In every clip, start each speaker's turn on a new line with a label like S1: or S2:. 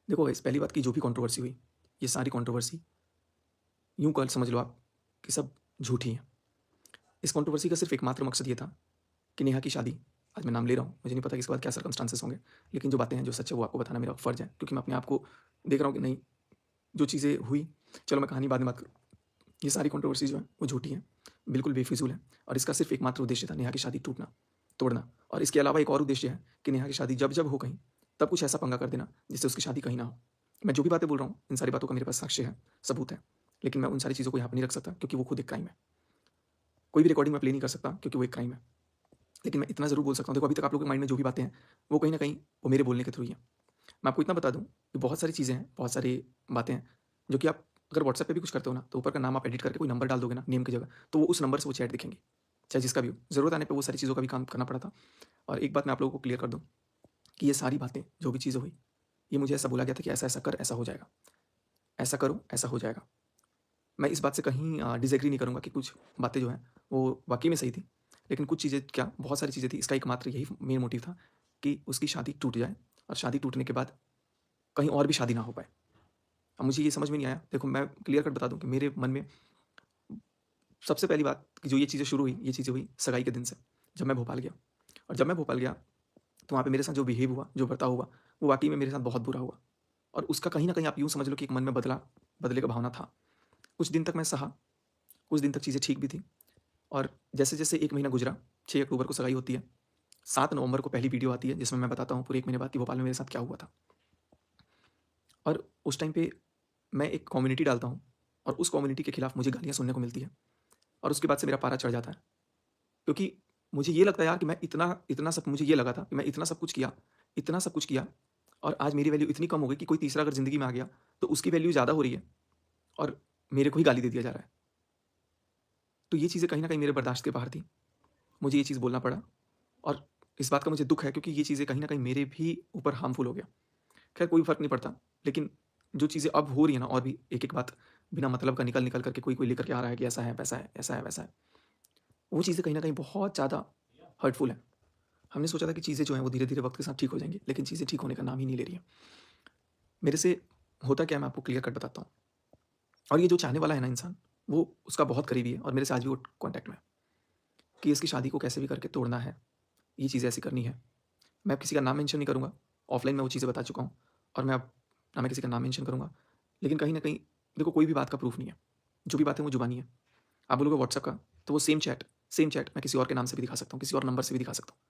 S1: देखो गाइस, पहली बात कि जो भी कंट्रोवर्सी हुई, ये सारी कंट्रोवर्सी यूँ कर समझ लो आप कि सब झूठी है। इस कंट्रोवर्सी का सिर्फ़ एकमात्र मकसद ये था कि नेहा की शादी, आज मैं नाम ले रहा हूँ, मुझे नहीं पता कि इसके बाद क्या सर्कमस्टेंसेस होंगे, लेकिन जो बातें हैं, जो सच है वो आपको बताना मेरा फ़र्ज़ है, क्योंकि मैं अपने आप को देख रहा हूँ कि नहीं, जो चीज़ें हुई, चलो मैं कहानी बाद में बात करूँ। ये सारी कंट्रोवर्सी जो है वो झूठी है, बिल्कुल बेफिज़ूल है और इसका सिर्फ़ एकमात्र उद्देश्य था नेहा की शादी टूटना, तोड़ना और इसके अलावा एक और उद्देश्य है कि नेहा की शादी जब-जब हो कहीं, तब कुछ ऐसा पंगा कर देना जिससे उसकी शादी कहीं ना हो। मैं जो भी बातें बोल रहा हूँ, इन सारी बातों का मेरे पास साक्ष्य है, सबूत है, लेकिन मैं उन सारी चीज़ों को यहाँ पे नहीं रख सकता क्योंकि वो खुद एक क्राइम है। कोई भी रिकॉर्डिंग मैं प्ले नहीं कर सकता क्योंकि वो एक क्राइम है। लेकिन मैं इतना ज़रूर बोल सकता हूँ, देखो अभी तक आप लोगों के माइंड में जो भी बातें हैं, वो कहीं न कहीं वो मेरे बोलने के थ्रू ही है। मैं आपको इतना बता दूँ कि बहुत सारी चीज़ें हैं, बहुत सारी बातें हैं, जो कि आप अगर व्हाट्सएप पे भी कुछ करते हो ना, तो ऊपर का नाम आप एडिट करके कोई नंबर डाल दोगे ना नेम की जगह, तो वो उस नंबर से वो चैट दिखेंगी, चाहे जिसका भी हो। ज़रूरत आने पे वो सारी चीज़ों का भी काम करना पड़ा था। और एक बात मैं आप लोगों को क्लियर कर दूँ कि ये सारी बातें, जो भी चीज़ें हुई, ये मुझे ऐसा बोला गया था कि ऐसा-ऐसा कर, ऐसा हो जाएगा। ऐसा करो, ऐसा हो जाएगा। मैं इस बात से कहीं डिसएग्री नहीं करूँगा कि कुछ बातें जो हैं, वो वाक़ई में सही थी। लेकिन कुछ चीज़ें क्या, बहुत सारी चीज़ें थी, इसका एकमात्र यही मेन मोटिव था कि उसकी शादी टूट जाए और शादी टूटने के बाद कहीं और भी शादी ना हो पाए। अब मुझे ये समझ में नहीं आया, देखो मैं क्लियर कट बता दूँ कि मेरे मन में सबसे पहली बात कि जो ये चीज़ें शुरू हुई, ये चीज़ें हुई सगाई के दिन से, जब मैं भोपाल गया। और जब मैं भोपाल गया, तो वहाँ पे मेरे साथ जो बिहेव हुआ, जो बर्ताव हुआ, वो वाक़ई में मेरे साथ बहुत बुरा हुआ। और उसका कहीं न कहीं आप यूँ समझ लो कि एक मन में बदले का भावना था। कुछ दिन तक मैं सहा, कुछ दिन तक चीज़ें ठीक भी थी और जैसे-जैसे 1 महीना गुज़रा, 6 अक्टूबर को सगाई होती है, 7 नवंबर को पहली वीडियो आती है जिसमें मैं बताता हूँ पूरे 1 महीने बाद कि भोपाल में मेरे साथ क्या हुआ था। और उस टाइम पे मैं एक कम्युनिटी डालता हूँ और उस कम्युनिटी के खिलाफ मुझे गालियाँ सुनने को मिलती है और उसके बाद से मेरा पारा चढ़ जाता है। क्योंकि मुझे ये लगता है यार कि मैं इतना इतना सब मुझे ये लगा था कि मैं इतना सब कुछ किया और आज मेरी वैल्यू इतनी कम हो गई कि कोई तीसरा अगर ज़िंदगी में आ गया, तो उसकी वैल्यू ज़्यादा हो रही है और मेरे को ही गाली दे दिया जा रहा है। तो ये चीज़ें कहीं न कहीं मेरे बर्दाश्त के बाहर थी। मुझे ये चीज़ बोलना पड़ा और इस बात का मुझे दुःख है क्योंकि ये चीज़ें कहीं न कहीं मेरे भी ऊपर हार्मफुल हो गया। खैर कोई फ़र्क नहीं पड़ता, लेकिन जो चीज़ें अब हो रही है ना और भी एक-एक बात बिना मतलब का निकल-निकल कर के कोई-कोई लेकर के आ रहा है कि ऐसा है, वैसा है, ऐसा है, वैसा है। वो चीज़ें कहीं न कहीं बहुत ज़्यादा हर्टफुल हैं। हमने सोचा था कि चीज़ें जो हैं वो धीरे-धीरे वक़्त के साथ ठीक हो जाएँगी, लेकिन चीज़ें ठीक होने का नाम ही नहीं ले रही हैं। मेरे से होता क्या है मैं आपको क्लियर कट बताता हूँ और ये जो चाहने वाला है ना इंसान, वो उसका बहुत करीबी है और मेरे से आज भी वो कॉन्टैक्ट में है कि इसकी शादी को कैसे भी करके तोड़ना है, ये चीज़ ऐसी करनी है। मैं अब किसी का नाम मेंशन नहीं करूँगा, ऑफ़लाइन मैं वो चीज़ें बता चुका हूँ और मैं अब ना मैं किसी का नाम मेंशन करूँगा। लेकिन कहीं न कहीं देखो कोई भी बात का प्रूफ़ नहीं है, जो भी बात है वो ज़ुबानी है। आप बोलोगे व्हाट्सएप का, तो वो सेम चैट मैं किसी और के नाम से भी दिखा सकता हूँ, किसी और नंबर से भी दिखा सकता हूँ,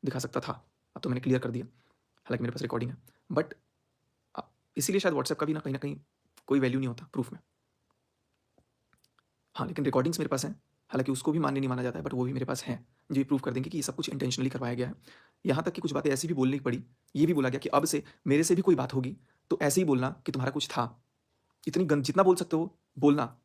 S1: दिखा सकता था। अब तो मैंने क्लियर कर दिया, हालाँकि मेरे पास रिकॉर्डिंग है। बट अ, इसीलिए शायद व्हाट्सएप का भी ना कहीं न कहीं कोई वैल्यू नहीं होता प्रूफ़ में। हाँ, लेकिन रिकॉर्डिंग्स मेरे पास हैं, हालाँकि उसको भी मान्य नहीं माना जाता है बट वो भी मेरे पास हैं, जो ये प्रूव कर देंगे कि ये सब कुछ इंटेंशनली करवाया गया है। यहाँ तक कि कुछ बातें ऐसी भी बोलनी पड़ी, ये भी बोला गया कि अब से मेरे से भी कोई बात होगी, तो ऐसे ही बोलना कि तुम्हारा कुछ था। इतनी गन जितना बोल सकते हो बोलना,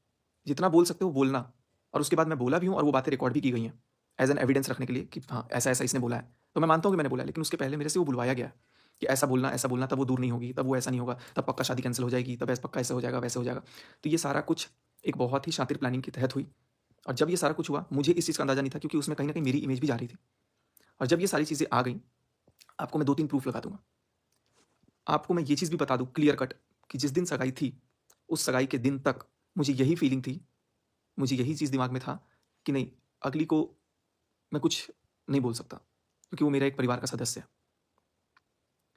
S1: जितना बोल सकते हो बोलना और उसके बाद मैं बोला भी हूँ और वो बातें रिकॉर्ड भी की गई हैं, एज़ एन एविडेंस रखने के लिए कि हाँ, ऐसा-ऐसा इसने बोला है। तो मैं मानता हूँ कि मैंने बोला है, लेकिन उसके पहले मेरे से वो बुलवाया गया है कि ऐसा बोलना, तब वो दूर नहीं होगी, तब वो ऐसा नहीं होगा, तब पक्का शादी कैंसल हो जाएगी, तब ऐसा पक्का ऐसा हो जाएगा, वैसे हो जाएगा। तो ये सारा कुछ एक बहुत ही शातिर प्लानिंग के तहत हुई और जब ये सारा कुछ हुआ, मुझे इस चीज़ का अंदाज़ा नहीं था क्योंकि उसमें कहीं न कहीं मेरी इमेज भी जा रही थी और जब ये सारी चीज़ें आ गईं, आपको मैं 2-3 प्रूफ़ लगा दूँगा। आपको मैं ये चीज़ भी बता दूँ क्लियर कट कि जिस दिन सगाई थी, उस सगाई के दिन तक मुझे यही फीलिंग थी, मुझे यही चीज़ दिमाग में था कि नहीं, अगली को मैं कुछ नहीं बोल सकता क्योंकि वो मेरा एक परिवार का सदस्य है।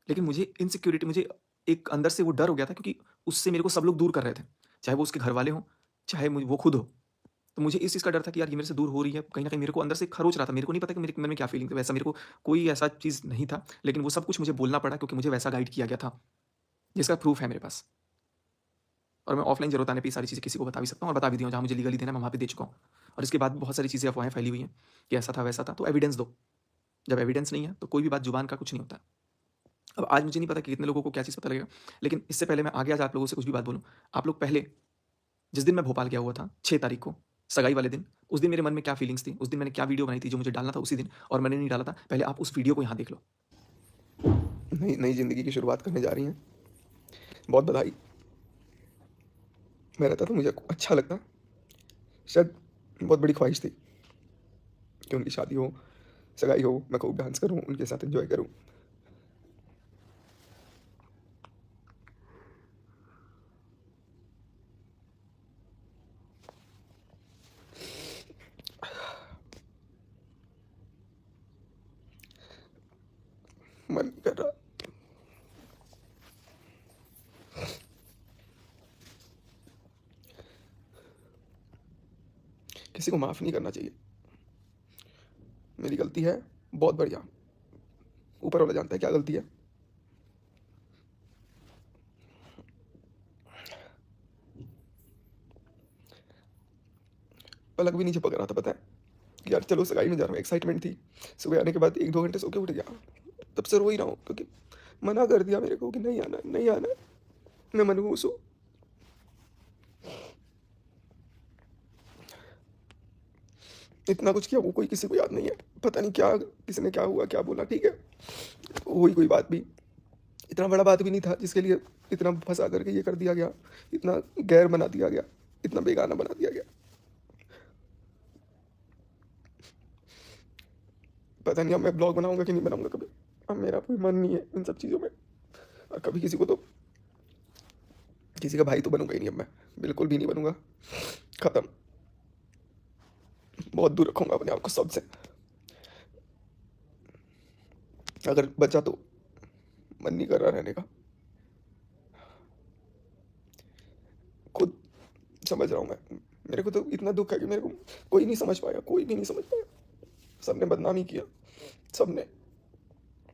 S1: लेकिन मुझे इनसिक्योरिटी मुझे एक अंदर से वो डर हो गया था क्योंकि उससे मेरे को सब लोग दूर कर रहे थे। चाहे वो उसके घरवाले हों, चाहे वो खुद हो। तो मुझे इस चीज़ का डर था कि यार ये मेरे से दूर हो रही है, कहीं न कहीं मेरे को अंदर से खरोच रहा था। मेरे को नहीं पता कि मेरे मन में क्या फीलिंग थी, वैसा मेरे को कोई ऐसा चीज़ नहीं था। लेकिन वो सब कुछ मुझे बोलना पड़ा क्योंकि मुझे वैसा गाइड किया गया था, जिसका प्रूफ़ है मेरे पास। और मैं ऑफ़लाइन ज़रूरत आने पे ये सारी चीज़ें किसी को बता भी सकता हूँ और बता भी दिया हूँ, जहाँ मुझे लीगली देना है मैं वहाँ पे दे चुका हूँ। और इसके बाद भी बहुत सारी चीज़ें अफ़वाहें फैली हुई हैं कि ऐसा था, वैसा था, तो एविडेंस दो। जब एविडेंस नहीं है, तो कोई भी बात ज़ुबान का कुछ नहीं होता है। अब आज मुझे नहीं पता कि कितने लोगों को क्या चीज़ पता लगेगा, लेकिन इससे पहले मैं आगे आज आप लोगों से कुछ भी बात बोलूँ, आप लोग पहले जिस दिन मैं भोपाल गया हुआ था 6 तारीख को, सगाई वाले दिन, उस दिन मेरे मन में क्या फीलिंग्स थी, उस दिन मैंने क्या वीडियो बनाई थी जो मुझे डालना था उसी दिन और मैंने नहीं डाला था, पहले आप उस वीडियो को यहाँ देख लो। नई नई ज़िंदगी की शुरुआत करने जा रही हैं, बहुत बधाई। मैं रहता तो मुझे अच्छा लगता, शायद बहुत बड़ी ख्वाहिश थी कि उनकी शादी हो, सगाई हो, मैं खूब डांस करूँ, उनके साथ एन्जॉय करूँ। मन नहीं कर रहा। किसी को माफ़ नहीं करना चाहिए। मेरी गलती है, बहुत बढ़िया, ऊपर वाला जानता है क्या गलती है। पलक भी नहीं झपक रहा था, पता है कि यार चलो सगाई में जा रहा हूँ, एक्साइटमेंट थी। सुबह आने के बाद 1-2 घंटे सो के उठ गया, तब से रो ही रहा हूँ क्योंकि मना कर दिया मेरे को कि नहीं आना, नहीं आना। मैं मनहूस हूँ। इतना कुछ किया, वो कोई किसी को याद नहीं है। पता नहीं क्या, किसने क्या हुआ, क्या बोला, ठीक है, हुई कोई बात भी, इतना बड़ा बात भी नहीं था जिसके लिए इतना फंसा करके ये कर दिया गया, इतना गैर बना दिया गया, इतना बेगाना बना दिया गया। पता नहीं अब मैं ब्लॉग बनाऊंगा कि नहीं बनाऊंगा कभी। अब मेरा कोई मन नहीं है इन सब चीज़ों में। और कभी किसी को तो, किसी का भाई तो बनूंगा ही नहीं अब मैं, बिल्कुल भी नहीं बनूंगा। खत्म, बहुत दूर रखूंगा अपने आप को सबसे। अगर बचा तो मन नहीं कर रहा रहने का, खुद समझ रहा हूँ मैं। मेरे को तो इतना दुख है कि मेरे को कोई नहीं समझ पाया, कोई भी नहीं समझ पाया। सबने बदनामी किया, सबने,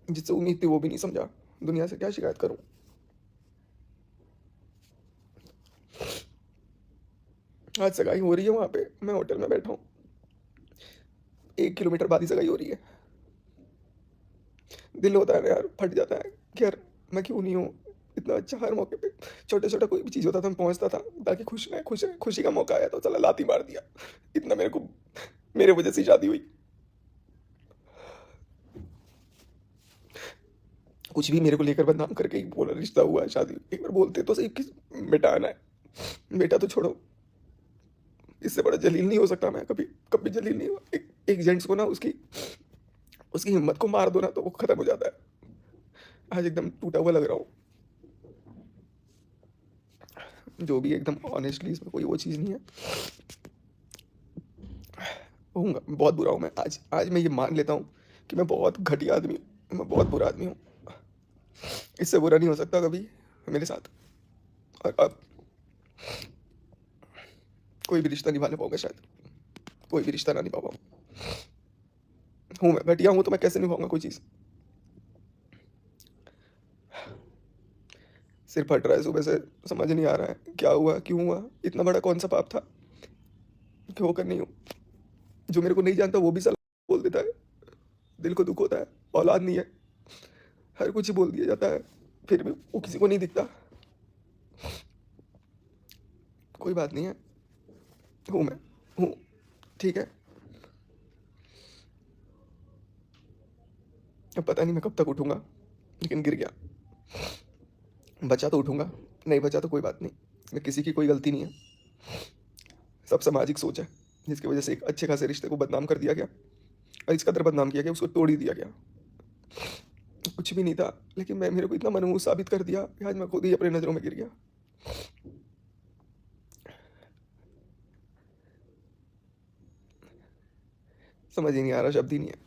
S1: जिससे उम्मीद थी वो भी नहीं समझा। दुनिया से क्या शिकायत करूं। आज सगाई हो रही है, वहां पे मैं होटल में बैठा हूँ, 1 किलोमीटर बाद ही सगाई हो रही है। दिल होता है ना यार, फट जाता है कि यार मैं क्यों नहीं हूँ इतना अच्छा। हर मौके पे छोटा छोटा कोई भी चीज़ होता था मैं पहुंचता था ताकि खुश रहे, खुश रहे। खुशी का मौका आया तो चला लाती मार दिया। इतना मेरे को, मेरे वजह से शादी हुई। कुछ भी मेरे को लेकर बदनाम करके ही बोला रिश्ता हुआ है, शादी। एक बार बोलते तो सही किस बेटा आना है। बेटा तो छोड़ो, इससे बड़ा जलील नहीं हो सकता मैं कभी, कभी जलील नहीं हुआ। एक जेंट्स को ना उसकी उसकी हिम्मत को मार दो ना तो वो खत्म हो जाता है। आज एकदम टूटा हुआ लग रहा हूँ, जो भी एकदम ऑनेस्टली, इसमें कोई वो चीज़ नहीं है। होऊंगा, बहुत बुरा हूँ मैं। आज आज मैं ये मान लेता हूँ कि मैं बहुत घटिया आदमी हूँ, मैं बहुत बुरा आदमी हूँ। इससे बुरा नहीं हो सकता कभी मेरे साथ। और अब कोई भी रिश्ता निभा नहीं पाऊंगा शायद, कोई भी रिश्ता ना निभा पाऊँ। हूँ मैं घटिया हूँ तो मैं कैसे निभाऊंगा कोई चीज़। सिर फट रहा है सुबह से, समझ नहीं आ रहा है क्या हुआ, क्यों हुआ, इतना बड़ा कौन सा पाप था कि होकर नहीं हो। जो मेरे को नहीं जानता वो भी सलाह बोल देता है, दिल को दुख होता है। औलाद नहीं है, हर कुछ ही बोल दिया जाता है, फिर भी वो किसी को नहीं दिखता। कोई बात नहीं है, हूँ मैं, हूँ, ठीक है। अब पता नहीं मैं कब तक उठूंगा, लेकिन गिर गया। बचा तो उठूंगा, नहीं बचा तो कोई बात नहीं। मैं किसी की कोई गलती नहीं है, सब सामाजिक सोच है जिसकी वजह से एक अच्छे खासे रिश्ते को बदनाम कर दिया गया। और इस कदर बदनाम किया गया, उसको तोड़ ही दिया गया। कुछ भी नहीं था, लेकिन मैं, मेरे को इतना मनहूस साबित कर दिया कि आज मैं खुद ही अपने नज़रों में गिर गया। समझ ही नहीं आ रहा, शब्द ही नहीं है।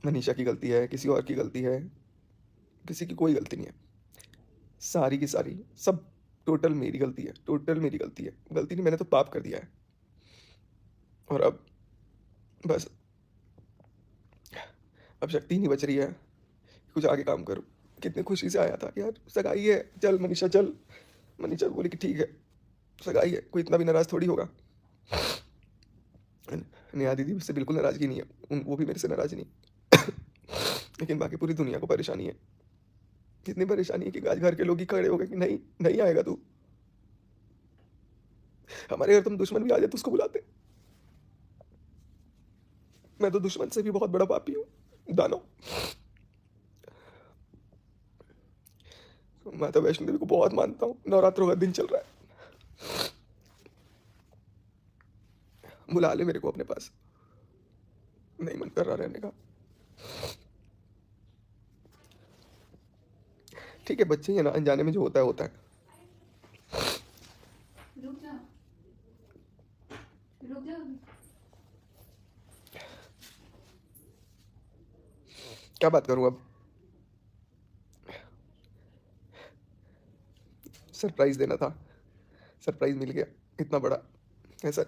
S1: मनीषा की गलती है, किसी और की गलती है, किसी की कोई गलती नहीं है। सारी की सारी, सब टोटल मेरी गलती है, टोटल मेरी गलती है। गलती नहीं, मैंने तो पाप कर दिया है। और अब बस, अब शक्ति नहीं बच रही है कुछ आगे काम करूं। कितनी खुशी से आया था यार, सगाई है, चल मनीषा चल। मनीषा बोली कि ठीक है, सगाई है, कोई इतना भी नाराज थोड़ी होगा। नेहा दीदी से बिल्कुल नाराजगी नहीं है, वो भी मेरे से नाराज नहीं। लेकिन बाकी पूरी दुनिया को परेशानी है। इतनी परेशानी है कि आज घर के लोग ही खड़े हो गए कि नहीं, नहीं आएगा तू। हमारे घर तुम दुश्मन भी आ जाए तो उसको बुलाते। मैं तो दुश्मन से भी बहुत बड़ा पापी हूँ, दानव। माता वैष्णो देवी को बहुत मानता हूँ, नवरात्रों का दिन चल रहा है, बुला ले मेरे को अपने पास। नहीं मन कर रहा रहने का। ठीक है, बच्चे ही है ना, अनजाने में जो होता है होता है।
S2: रुक जा, रुक जा।
S1: क्या बात करूँ अब। सरप्राइज़ देना था, सरप्राइज़ मिल गया इतना बड़ा। ऐसा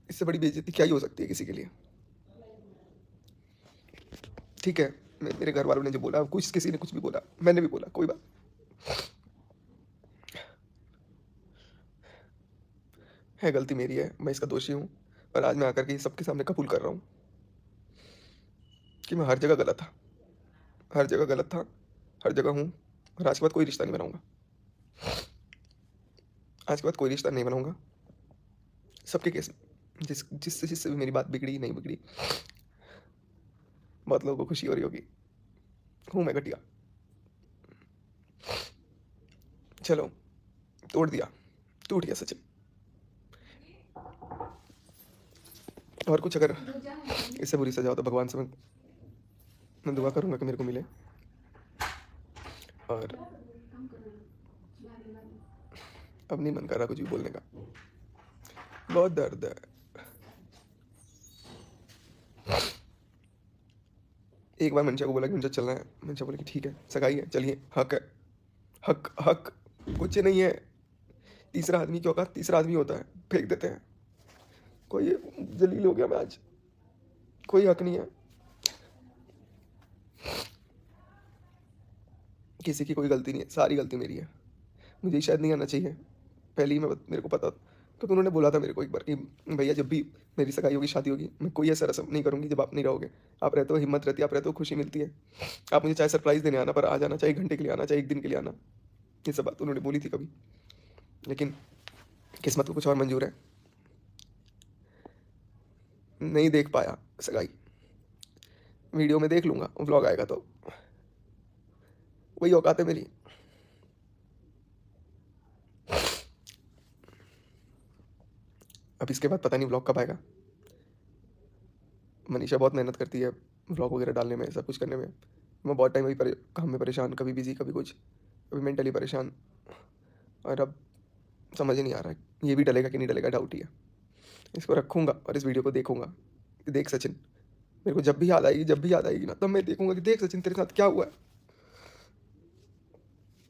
S1: इससे बड़ी बेइज्जती क्या ही हो सकती है किसी के लिए। ठीक है, मेरे घर वालों ने जो बोला, कुछ किसी ने कुछ भी बोला, मैंने भी बोला, कोई बात है, गलती मेरी है, मैं इसका दोषी हूँ। और आज मैं आकर के सबके सामने कबूल कर रहा हूँ कि मैं हर जगह गलत था, हर जगह गलत था, हर जगह हूँ। और आज के बाद कोई रिश्ता नहीं बनाऊँगा, आज के बाद कोई रिश्ता नहीं बनाऊँगा। सबके केस में जिससे जिससे भी मेरी बात बिगड़ी, नहीं बिगड़ी, बहुत लोगों को खुशी हो रही होगी, हूँ मैं घटिया। चलो, तोड़ दिया, टूट गया सचिन। और कुछ अगर इससे बुरी सजा हो तो भगवान से मैं दुआ करूँगा कि मेरे को मिले। और अब नहीं मन कर रहा कुछ भी बोलने का, बहुत दर्द है। एक बार मंशा को बोला कि मंशा चलना है, मंशा बोले कि ठीक है, सगाई है, चलिए, हक है, हक हक कुछ नहीं है। तीसरा आदमी की औकात तीसरा आदमी होता है, फेंक देते हैं। कोई जलील हो गया मैं आज, कोई हक नहीं है, किसी की कोई गलती नहीं है, सारी गलती मेरी है। मुझे शायद नहीं आना चाहिए, पहले ही मेरे को पता, क्योंकि उन्होंने बोला था मेरे को एक बार कि भैया जब भी मेरी सगाई होगी, शादी होगी, मैं कोई ऐसा रस्म नहीं करूँगी जब आप नहीं रहोगे। आप रहते हो, हिम्मत रहती है, आप रहते हो, खुशी मिलती है। आप मुझे चाहे सरप्राइज़ देने आना, पर आ जाना, चाहे 1 घंटे के लिए आना, चाहे 1 दिन के लिए आना। ये सब बात उन्होंने बोली थी कभी, लेकिन किस्मत को कुछ और मंजूर है, नहीं देख पाया सगाई। वीडियो में देख लूँगा, व्लॉग आएगा तो, वही औकात है मेरी। अब इसके बाद पता नहीं व्लॉग कब आएगा। मनीषा बहुत मेहनत करती है व्लॉग वगैरह डालने में, सब कुछ करने में। मैं बहुत टाइम अभी काम में परेशान, कभी बिजी, कभी कुछ, कभी मेंटली परेशान। और अब समझ ही नहीं आ रहा है ये भी डलेगा कि नहीं डलेगा, डाउट ही है। इसको रखूँगा और इस वीडियो को देखूँगा कि देख सचिन, मेरे को जब भी याद आएगी, जब भी याद आएगी ना, तब मैं देखूँगा कि देख सचिन तेरे साथ क्या हुआ है।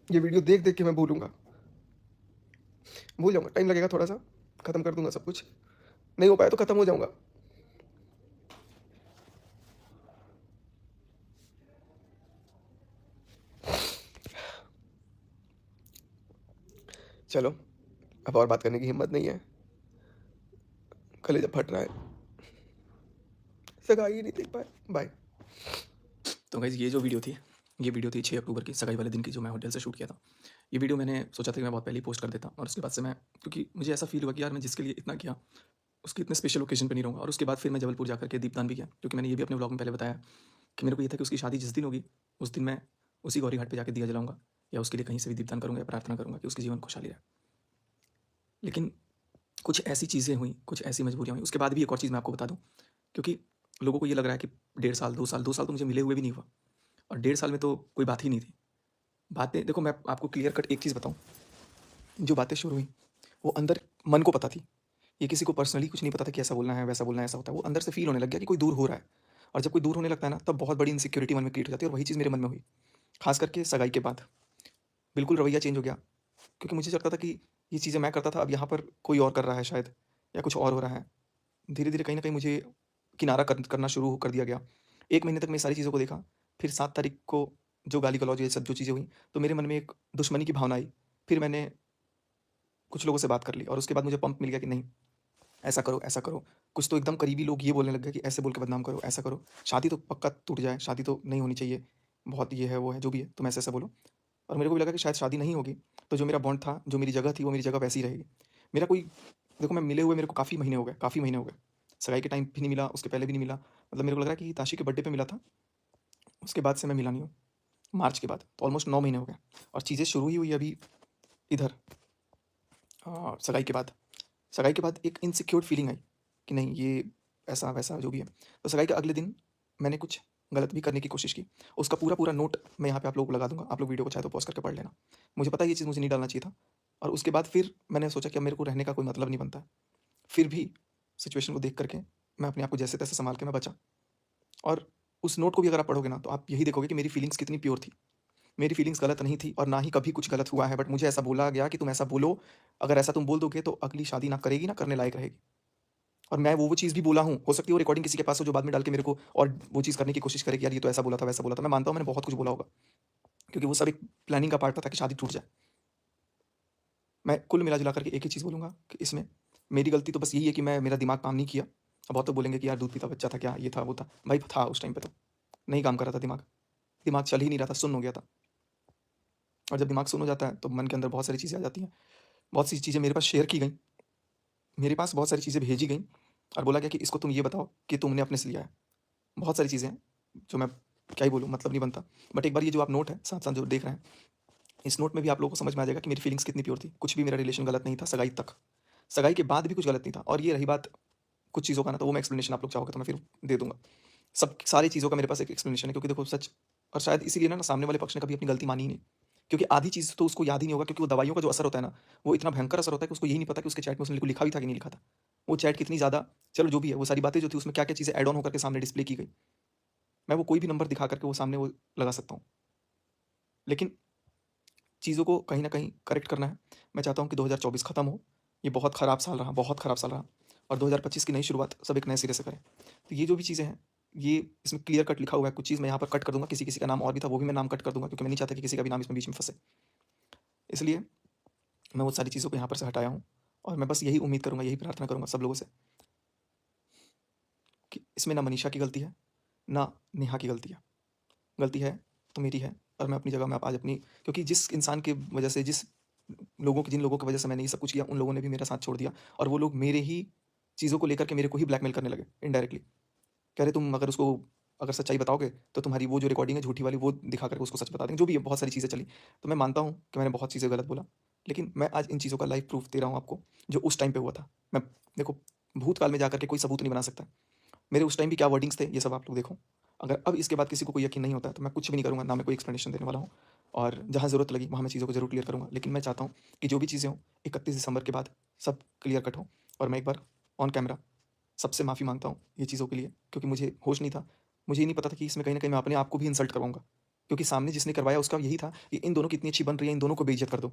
S1: ये वीडियो देख देख के मैं भूलूँगा, भूल जाऊँगा, टाइम लगेगा थोड़ा सा, ख़त्म कर दूँगा सब कुछ, नहीं हो पाया तो ख़त्म हो जाऊँगा। चलो, अब और बात करने की हिम्मत नहीं है, कलेजा फट रहा है, सगाई ही नहीं देख पाए। बाय। तो गाइज़ ये जो वीडियो थी, ये वीडियो थी 6 अक्टूबर की, सगाई वाले दिन की, जो मैं होटल से शूट किया था। ये वीडियो मैंने सोचा था कि मैं बहुत पहले ही पोस्ट कर देता, और उसके बाद से मैं, क्योंकि मुझे ऐसा फील हुआ कि यार मैं जिसके लिए इतना किया, उसके इतने स्पेशल ओकेजन पे नहीं रहूँगा। और उसके बाद फिर मैं जबलपुर जाकर के दीपदान भी किया, क्योंकि मैंने ये भी अपने व्लॉग में पहले बताया कि मेरे को ये था कि उसकी शादी जिस दिन होगी, उस दिन मैं उसी गौरी घाट पे जाके दिया जलाऊँगा, या उसके लिए कहीं से भी दीपदान करूँगा, या प्रार्थना करूँगा कि उसकी जीवन खुशहाली रहे। लेकिन कुछ ऐसी चीज़ें हुई, कुछ ऐसी मजबूरियाँ हुई। उसके बाद भी एक और चीज़ मैं आपको बता दूँ, क्योंकि लोगों को ये लग रहा है कि 1.5 साल, 2 साल तो मुझे मिले हुए भी नहीं हुआ, और 1.5 साल में तो कोई बात ही नहीं थी। बातें देखो, मैं आपको क्लियर कट एक चीज़ बताऊँ, जो बातें शुरू हुई वो अंदर मन को पता थी। ये किसी को पर्सनली कुछ नहीं पता था कि ऐसा बोलना है, वैसा बोलना है, ऐसा होता है। वो अंदर से फ़ील होने लग गया कि कोई दूर हो रहा है, और जब कोई दूर होने लगता है ना, तब बहुत बड़ी इनसिक्योरिटी मन में क्रिएट हो जाती है, और वही चीज़ मेरे मन में हुई, ख़ास करके सगाई के बाद। बिल्कुल रवैया चेंज हो गया, क्योंकि मुझे लगता था कि ये चीज़ें मैं करता था, अब यहाँ पर कोई और कर रहा है शायद, या कुछ और हो रहा है। धीरे-धीरे कहीं न कहीं मुझे किनारा करना शुरू कर दिया गया। 1 महीने तक मैं सारी चीज़ों को देखा, फिर 7 तारीख को जो गाली-गलौज, ये सब जो चीज़ें हुई, तो मेरे मन में एक दुश्मनी की भावना आई। फिर मैंने कुछ लोगों से बात कर ली, और उसके बाद मुझे पंप मिल गया कि नहीं, ऐसा करो, ऐसा करो। कुछ तो एकदम करीबी लोग ये बोलने लग गए कि ऐसे बोल के बदनाम करो, ऐसा करो, शादी तो पक्का टूट जाए, शादी तो नहीं होनी चाहिए, बहुत ये है, वो है, जो भी है, तुम ऐसा-ऐसा बोलो। और मेरे को भी लगा कि शायद शादी नहीं होगी, तो जो मेरा बॉन्ड था, जो मेरी जगह थी, वो मेरी जगह वैसी ही रहेगी। मेरा कोई, देखो मैं मिले हुए मेरे को काफ़ी महीने हो गए, काफ़ी महीने हो गए। सगाई के टाइम भी नहीं मिला, उसके पहले भी नहीं मिला। मतलब मेरे को लग रहा है कि ताशी के बर्थडे पे मिला था, उसके बाद से मैं मिला नहीं हूँ, मार्च के बाद। तो ऑलमोस्ट 9 महीने हो गए, और चीज़ें शुरू ही हुई अभी इधर, सगाई के बाद। सगाई के बाद एक इनसिक्योर फीलिंग आई कि नहीं, ये ऐसा-वैसा जो भी है। तो सगाई के अगले दिन मैंने कुछ गलत भी करने की कोशिश की। उसका पूरा-पूरा नोट मैं यहाँ पे आप लोगों को लगा दूँगा। आप लोग वीडियो को चाहे तो पॉज़ करके पढ़ लेना। मुझे पता है ये चीज़ मुझे नहीं डालना चाहिए था, और उसके बाद फिर मैंने सोचा कि अब मेरे को रहने का कोई मतलब नहीं बनता है। फिर भी सिचुएशन को देख कर के मैं अपने आप को जैसे-तैसे सँभाल के मैं बचा, और उस नोट को भी अगर आप पढ़ोगे ना, तो आप यही देखोगे कि मेरी फीलिंग्स कितनी प्योर थी। मेरी फीलिंग्स गलत नहीं थी और ना ही कभी कुछ गलत हुआ है, बट मुझे ऐसा बोला गया कि तुम ऐसा बोलो, अगर ऐसा तुम बोल दोगे तो अगली शादी ना करेगी, ना करने लायक रहेगी। और मैं वो चीज़ भी बोला हूँ, हो सकती है वो रिकॉर्डिंग किसी के पास हो जो बाद में डाल के मेरे को और वो चीज़ करने की कोशिश करे कि यार ये तो ऐसा बोला था, वैसा बोला था। मैं मानता हूँ मैंने बहुत कुछ बोला होगा, क्योंकि वो सब एक प्लानिंग का पार्ट था ताकि शादी टूट जाए। मैं कुल मिला-जुला करके एक ही चीज़ बोलूँगा कि इसमें मेरी गलती तो बस यही है कि मेरा दिमाग काम नहीं किया। अब बहुत लोग बोलेंगे कि यार दूध पीता बच्चा था क्या, ये था, वो था। भाई था उस टाइम पे तो, नहीं काम कर रहा था दिमाग। दिमाग चल ही नहीं रहा था, सुन्न हो गया था। और जब दिमाग सुन्न हो जाता है तो मन के अंदर बहुत सारी चीज़ें आ जाती हैं। बहुत सी चीज़ें मेरे पास शेयर की गईं, मेरे पास बहुत सारी चीज़ें भेजी गईं और बोला गया कि इसको तुम ये बताओ कि तुमने अपने से लिया है। बहुत सारी चीज़ें हैं जो मैं क्या ही बोलूँ, मतलब नहीं बनता। बट एक बार ये जो आप नोट है साथ-साथ जो देख रहे हैं, इस नोट में भी आप लोगों को समझ में आ जाएगा कि मेरी फीलिंग्स कितनी प्योर थी। कुछ भी मेरा रिलेशन गलत नहीं था सगाई तक। सगाई के बाद भी कुछ गलत नहीं था। और ये रही बात कुछ चीज़ों का ना, तो वो मैं एक्सप्लेनेशन आप लोग चाहोगे तो मैं फिर दे दूँगा। सब सारी चीज़ों का मेरे पास एक एक्सप्लेनेशन है, क्योंकि देखो सच, और शायद इसीलिए ना सामने वाले पक्ष ने कभी अपनी गलती मानी ही नहीं। क्योंकि आधी चीज़ तो उसको याद ही नहीं होगा, क्योंकि वो दवाइयों का जो असर होता है ना, वो इतना भयंकर असर होता है कि उसको यही नहीं पता कि उसके चैट में उसने लिखा भी था कि नहीं लिखा था। वो चैट कितनी ज़्यादा, चलो जो भी है, वो सारी बातें जो थी उसमें क्या-क्या चीज़ें ऐड ऑन होकर के सामने डिस्प्ले की गई। मैं वो कोई भी नंबर दिखा करके वो सामने वो लगा सकता हूँ। लेकिन चीज़ों को कहीं न कहीं करेक्ट करना है। मैं चाहता हूँ कि 2024 खत्म हो। ये बहुत ख़राब साल रहा, बहुत ख़राब साल रहा, और 2025 की नई शुरुआत सब एक नए सिरे से करें। तो ये जो भी चीज़ें हैं, ये इसमें क्लियर कट लिखा हुआ है। कुछ चीज़ मैं यहाँ पर कट कर दूँगा, किसी-किसी का नाम और भी था, वो भी मैं नाम कट कर दूँगा, क्योंकि मैं नहीं चाहता कि किसी का भी नाम इसमें बीच में फँसे। इसलिए मैं वो सारी चीज़ों को यहाँ पर से हटाया हूँ, और मैं बस यही उम्मीद करूँगा, यही प्रार्थना करूँगा सब लोगों से कि इसमें ना मनीषा की गलती है, ना नेहा की गलती है। गलती है तो मेरी है, और मैं अपनी जगह में अब आज अपनी, क्योंकि जिस इंसान की वजह से, जिन लोगों की वजह से मैंने ये सब कुछ किया, उन लोगों ने भी मेरा साथ छोड़ दिया, और वो लोग मेरे ही चीज़ों को लेकर के मेरे को ही ब्लैकमेल करने लगे इनडायरेक्टली। कह रहे तुम अगर सच्चाई बताओगे तो तुम्हारी वो जो रिकॉर्डिंग है झूठी वाली, वो दिखा करके उसको सच बता देंगे। जो भी है, बहुत सारी चीज़ें चली। तो मैं मानता हूँ कि मैंने बहुत चीज़ें गलत बोला, लेकिन मैं आज इन चीज़ों का लाइव प्रूफ दे रहा हूँ आपको, जो उस टाइम पे हुआ था। मैं देखो, भूतकाल में जाकर के कोई सबूत नहीं बना सकता। मेरे उस टाइम भी क्या वर्डिंग्स थे, ये सब आप लोग देखो। अगर अब इसके बाद किसी को कोई यकीन नहीं होता है, तो मैं कुछ भी नहीं करूँगा, ना मैं कोई एक्सप्लेनेशन देने वाला हूँ, और जहाँ ज़रूरत लगी वहाँ मैं चीज़ों को ज़रूर क्लियर करूँगा। लेकिन मैं चाहता हूँ कि जो भी चीज़ें हों, 31 दिसंबर के बाद सब क्लियर कट हो, और मैं एक बार ऑन कैमरा सबसे माफ़ी माँगता हूँ ये चीज़ों के लिए, क्योंकि मुझे होश नहीं था। मुझे ये नहीं पता था कि इसमें कहीं न कहीं मैं अपने आप को भी इंसल्ट करवाऊँगा, क्योंकि सामने जिसने करवाया उसका यही था कि इन दोनों की इतनी अच्छी बन रही है, इन दोनों को बेइज़्ज़त कर दो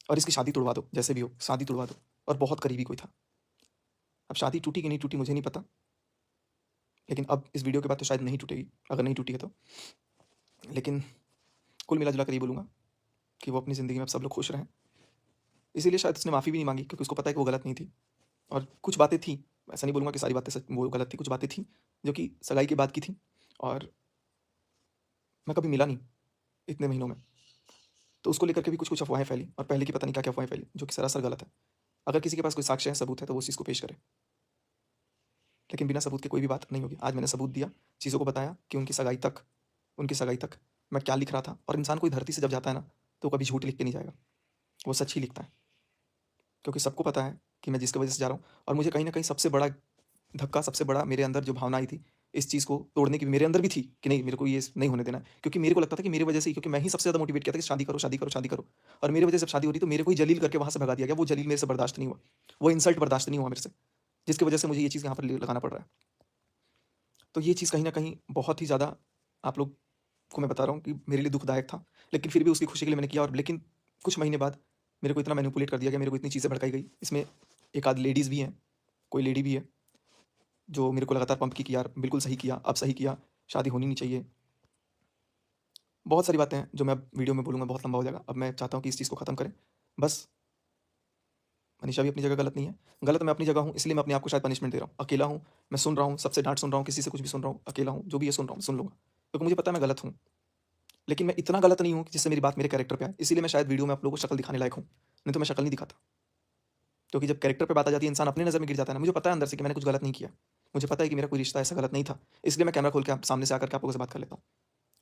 S1: और इसकी शादी तुड़वा दो, जैसे भी हो शादी तुड़वा दो, और बहुत करीबी कोई था। अब शादी टूटी कि नहीं टूटी मुझे नहीं पता, लेकिन अब इस वीडियो के बाद तो शायद नहीं टूटेगी, अगर नहीं टूटी है तो। लेकिन कुल मिला-जुला कर ये बोलूँगा कि वो अपनी ज़िंदगी में अब सब लोग खुश रहें। इसीलिए शायद उसने माफ़ी भी नहीं माँगी, क्योंकि उसको पता है कि वो गलत नहीं थी, और कुछ बातें थी, ऐसा नहीं बोलूँगा कि सारी बातें सच वो गलत थी, कुछ बातें थी जो कि सगाई के बाद की थी, और मैं कभी मिला नहीं इतने महीनों में। तो उसको लेकर के भी कुछ-कुछ अफ़वाहें फैली, और पहले की पता नहीं क्या-क्या अफ़वाहें फैली, जो कि सरासर गलत है। अगर किसी के पास कोई साक्ष्य है, सबूत है, तो वो उस चीज़ को पेश करे। लेकिन बिना सबूत के कोई भी बात नहीं होगी। आज मैंने सबूत दिया, चीज़ों को बताया कि उनकी सगाई तक मैं क्या लिख रहा था, और इंसान कोई धरती से जब जाता है ना, तो कभी झूठ लिख के नहीं जाएगा, वो सच ही लिखता है। क्योंकि सबको पता है कि मैं जिसकी वजह से जा रहा हूँ, और मुझे कहीं न कहीं सबसे बड़ा धक्का, सबसे बड़ा मेरे अंदर जो भावना आई थी, इस चीज़ को तोड़ने की भी मेरे अंदर भी थी कि नहीं, मेरे को ये नहीं होने देना है। क्योंकि मेरे को लगता था कि मेरी वजह से ही, क्योंकि मैं ही सबसे ज़्यादा मोटिवेट किया था कि शादी करो, शादी करो, शादी करो। और मेरी वजह से जब शादी हो रही, तो मेरे को ही जलील करके वहाँ से भगा दिया गया। वो जलील मेरे से बर्दाश्त नहीं हुआ। वो इंसल्ट बर्दाश्त नहीं हुआ मेरे से, जिसकी वजह से मुझे ये चीज़ यहाँ पर लगाना पड़ रहा है। तो ये चीज़ कहीं न कहीं बहुत ही ज़्यादा आप लोग को मैं बता रहा हूँ कि मेरे लिए दुखदायक था। लेकिन फिर भी उसकी खुशी के लिए मैंने किया, और लेकिन कुछ महीने बाद मेरे को इतना मैनिपुलेट कर दिया गया, मेरे को इतनी चीज़ें भड़काई गई। इसमें एक आध लेडीज़ भी हैं, कोई लेडी भी है, जो मेरे को लगातार पंप की कि यार बिल्कुल सही किया, अब सही किया, शादी होनी नहीं चाहिए। बहुत सारी बातें हैं जो मैं अब वीडियो में बोलूँगा, बहुत लंबा हो जाएगा। अब मैं चाहता हूँ कि इस चीज़ को ख़त्म करें। बस मनीषा भी अपनी जगह गलत नहीं है। गलत मैं अपनी जगह हूँ, इसलिए मैं अपने आप को शायद पनिशमेंट दे रहा हूँ। अकेला हूँ, मैं सुन रहा हूँ, सबसे डाँट सुन रहा हूँ, किसी से कुछ भी सुन रहा हूँ, अकेला हूँ, जो भी है सुन रहा हूँ, सुन लूँगा। क्योंकि मुझे पता है मैं गलत हूँ। लेकिन मैं इतना गलत नहीं हूँ कि जिससे मेरी बात मेरे कैरेक्टर पे आए। इसीलिए मैं शायद वीडियो में आप लोगों को शक्ल दिखाने लायक हूँ। नहीं तो मैं शक्ल नहीं दिखाता। क्योंकि जब कैरेक्टर पे बात आ जाती है, इंसान अपनी नज़र में गिर जाता है ना। मुझे पता है अंदर से कि मैंने कुछ गलत नहीं किया। मुझे पता है कि मेरा कोई रिश्ता ऐसा गलत नहीं था। इसलिए मैं कैमरा खोल के आप सामने से आकर के आप लोगों से बात कर लेता हूँ।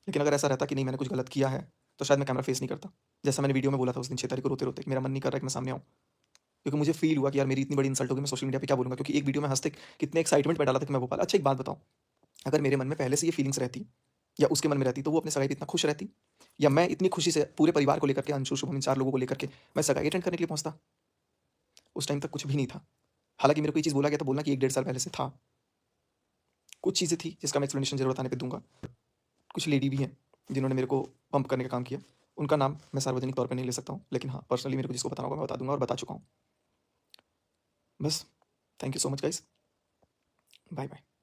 S1: लेकिन अगर ऐसा रहता कि नहीं, मैंने कुछ गलत किया है, तो शायद मैं कैमरा फेस नहीं करता। जैसा मैंने वीडियो में बोला था उस दिन 6 तारीख को रोते-रोते कि मेरा मन नहीं कर रहा है कि मैं सामने आऊँ। क्योंकि मुझे फ़ील हुआ कि यार मेरी इतनी बड़ी इंसल्ट होगी, मैं सोशल मीडिया पे क्या बोलूँगा? क्योंकि एक वीडियो में हँसते कितने एक्साइटमेंट में डाला था कि मैं भोपाल। अच्छा एक बात बताओ, अगर मेरे मन में पहले से ये फीलिंग्स रहती, या उसके मन में रहती, तो वो अपनी सगाई पे इतना खुश रहती? या मैं इतनी खुशी से पूरे परिवार को लेकर के, अंशु, शुभम, इन 4 लोगों को लेकर के मैं सगाई अटेंड करने के लिए पहुँचता? उस टाइम तक कुछ भी नहीं था। हालाँकि मेरे को ये चीज़ बोला गया था, बोलना कि 1 डेढ़ साल पहले से था। कुछ चीज़ें थी जिसका मैं एक्सप्लेनेशन ज़रूर बताने पे दूँगा। कुछ लेडी भी हैं, जिन्होंने मेरे को पंप करने का काम किया। उनका नाम मैं सार्वजनिक तौर पे नहीं ले सकता हूँ, लेकिन हाँ, पर्सनली मेरे को जिसको बताना होगा मैं बता दूँगा और बता चुका हूँ। बस, thank you so much guys. Bye bye.